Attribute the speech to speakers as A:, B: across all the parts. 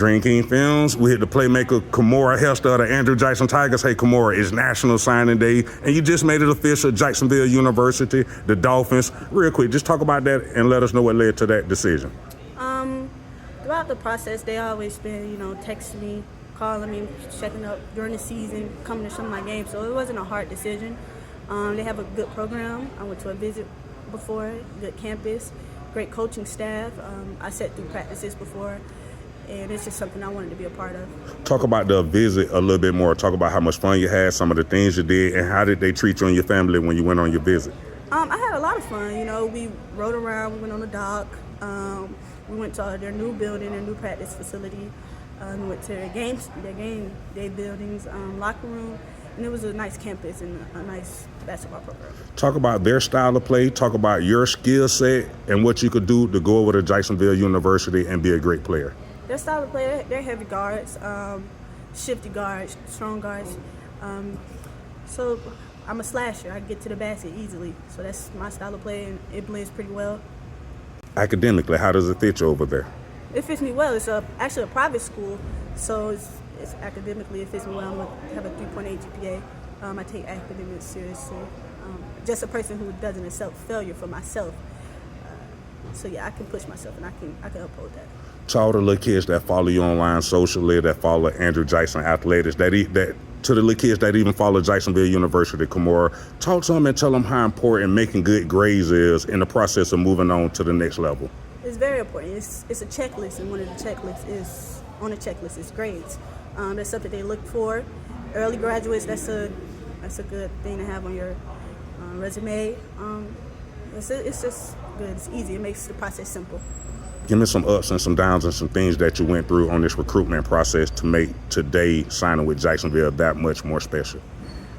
A: DreamKingfilmz, we hit the playmaker Kimora Hester of the Andrew Jackson Tigers. Hey, Kimora, it's National Signing Day, and you just made it official. Jacksonville University, the Dolphins. Real quick, just talk about that and let us know what led to that decision.
B: Throughout the process, they always been, texting me, calling me, checking up during the season, coming to some of my games. So it wasn't a hard decision. They have a good program. I went to a visit before, good campus, great coaching staff. I sat through practices before. And it's just something I wanted to be a part of.
A: Talk about the visit a little bit more. Talk about how much fun you had, some of the things you did, and how did they treat you and your family when you went on your visit?
B: I had a lot of fun. We rode around, we went on the dock. We went to their new building, their new practice facility. We went to their game day buildings, locker room. And it was a nice campus and a nice basketball program.
A: Talk about their style of play. Talk about your skill set and what you could do to go over to Jacksonville University and be a great player.
B: Their style of play, they're heavy guards, shifty guards, strong guards. So I'm a slasher. I get to the basket easily. So that's my style of play, and it blends pretty well.
A: Academically, how does it fit you over there?
B: It fits me well. It's actually a private school, so it's academically it fits me well. I have a 3.8 GPA. I take academics seriously. Just a person who doesn't accept failure for myself. So yeah, I can push myself, and I can uphold that.
A: To all the little kids that follow you online socially, that follow Andrew Jackson Athletics, that to the little kids that even follow Jacksonville University, Kimora, talk to them and tell them how important making good grades is in the process of moving on to the next level.
B: It's very important. It's a checklist, and one of the checklists is grades. That's something they look for. Early graduates, that's a good thing to have on your resume. It's just good. It's easy. It makes the process simple.
A: Give me some ups and some downs and some things that you went through on this recruitment process to make today signing with Jacksonville that much more special.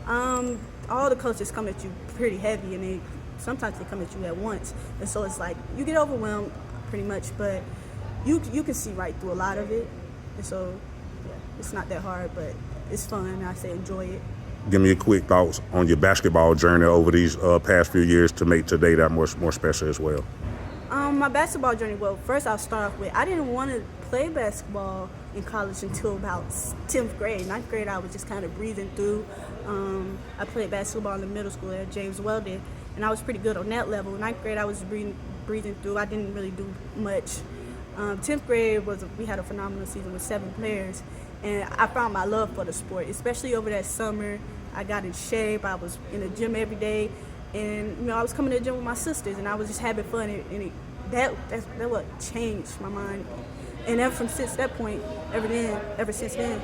B: All the coaches come at you pretty heavy, and sometimes they come at you at once, and so it's like you get overwhelmed pretty much, but you can see right through a lot of it, and so yeah, it's not that hard, but it's fun. I say enjoy it.
A: Give me your quick thoughts on your basketball journey over these past few years to make today that much more special as well.
B: My basketball journey, well, first I'll start off with, I didn't want to play basketball in college until about 10th grade. 9th grade, I was just kind of breathing through. I played basketball in the middle school at James Weldon, and I was pretty good on that level. 9th grade, I was breathing through. I didn't really do much. 10th grade, we had a phenomenal season with 7 players, and I found my love for the sport, especially over that summer. I got in shape. I was in the gym every day. And I was coming to the gym with my sisters, and I was just having fun, and that's what changed my mind. And ever since that point, ever since then,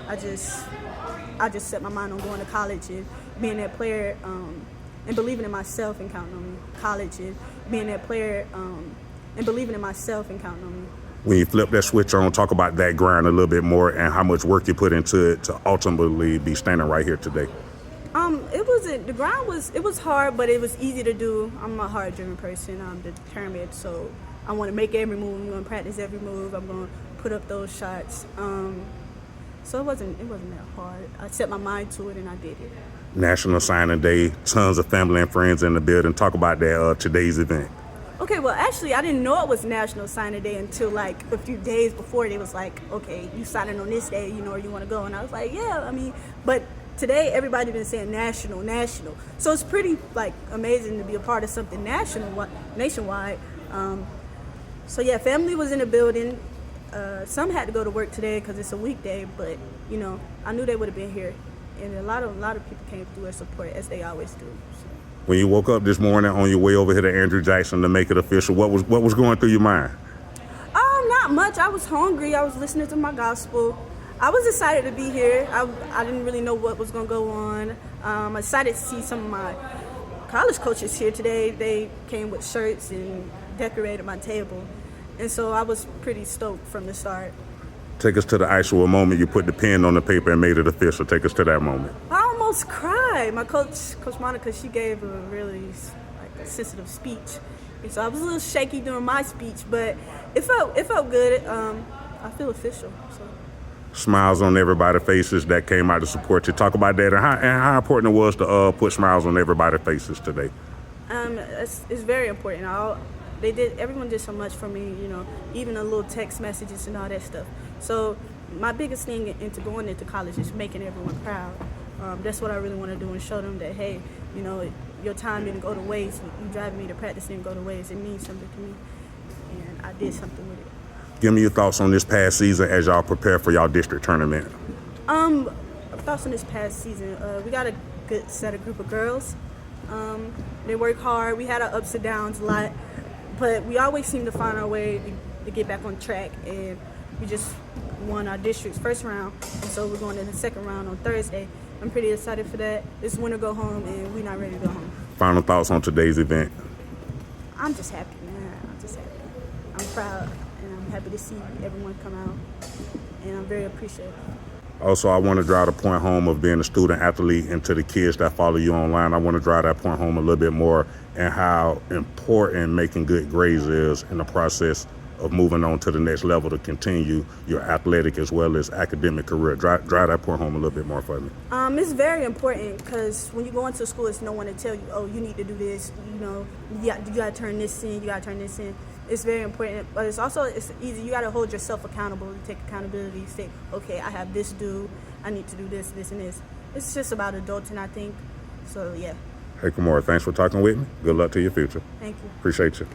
B: I just set my mind on going to college and being that player, and believing in myself and counting on me. College and being that player, and believing in myself and counting on me.
A: When you flip that switch on, talk about that grind a little bit more and how much work you put into it to ultimately be standing right here today.
B: The grind was hard, but it was easy to do. I'm a hard-driven person. I'm determined, so I want to make every move. I'm going to practice every move. I'm going to put up those shots. So it wasn't that hard. I set my mind to it, and I did it.
A: National Signing Day, tons of family and friends in the building. Talk about that today's event.
B: Okay, well, actually, I didn't know it was National Signing Day until like a few days before. They was like, okay, you signing on this day, or you want to go? And I was like, yeah, but today everybody been saying national. So it's pretty amazing to be a part of something nationwide. So yeah, family was in the building. Some had to go to work today because it's a weekday, but I knew they would have been here, and a lot of people came through and supported as they always do. So.
A: When you woke up this morning on your way over here to Andrew Jackson to make it official, what was going through your mind?
B: Not much. I was hungry. I was listening to my gospel. I was excited to be here. I didn't really know what was going to go on. I'm excited to see some of my college coaches here today. They came with shirts and decorated my table. And so I was pretty stoked from the start.
A: Take us to the actual moment you put the pen on the paper and made it official. Take us to that moment.
B: I almost cried. My coach Monica, she gave a really sensitive speech. And so I was a little shaky during my speech, but it felt good. I feel official. So.
A: Smiles on everybody's faces that came out to support you. Talk about that and how important it was to put smiles on everybody's faces today.
B: It's very important. Everyone did so much for me, even the little text messages and all that stuff. So my biggest thing into going into college is making everyone proud. That's what I really want to do, and show them that, hey, you know, your time didn't go to waste. You driving me to practice didn't go to waste. It means something to me, and I did something with it.
A: Give me your thoughts on this past season as y'all prepare for y'all district tournament.
B: Thoughts on this past season. We got a good group of girls. They work hard. We had our ups and downs a lot, but we always seem to find our way to get back on track. And we just won our district's first round, and so we're going to the second round on Thursday. I'm pretty excited for that. It's win or go home, and we're not ready to go home.
A: Final thoughts on today's event.
B: I'm just happy, man. I'm just happy. I'm proud, and I'm happy to see everyone come out, and I'm very appreciative.
A: Also, I want to drive the point home of being a student athlete, and to the kids that follow you online, I want to drive that point home a little bit more, and how important making good grades is in the process of moving on to the next level to continue your athletic as well as academic career. Drive that point home a little bit more for me.
B: It's very important, because when you go into school, it's no one to tell you, oh, you need to do this, you know, you got to turn this in, you got to turn this in. It's very important, but it's easy. You got to hold yourself accountable, take accountability, say, okay, I have this due, I need to do this, this, and this. It's just about adulting, I think. So, yeah.
A: Hey, Kimora, thanks for talking with me. Good luck to your future.
B: Thank you.
A: Appreciate you.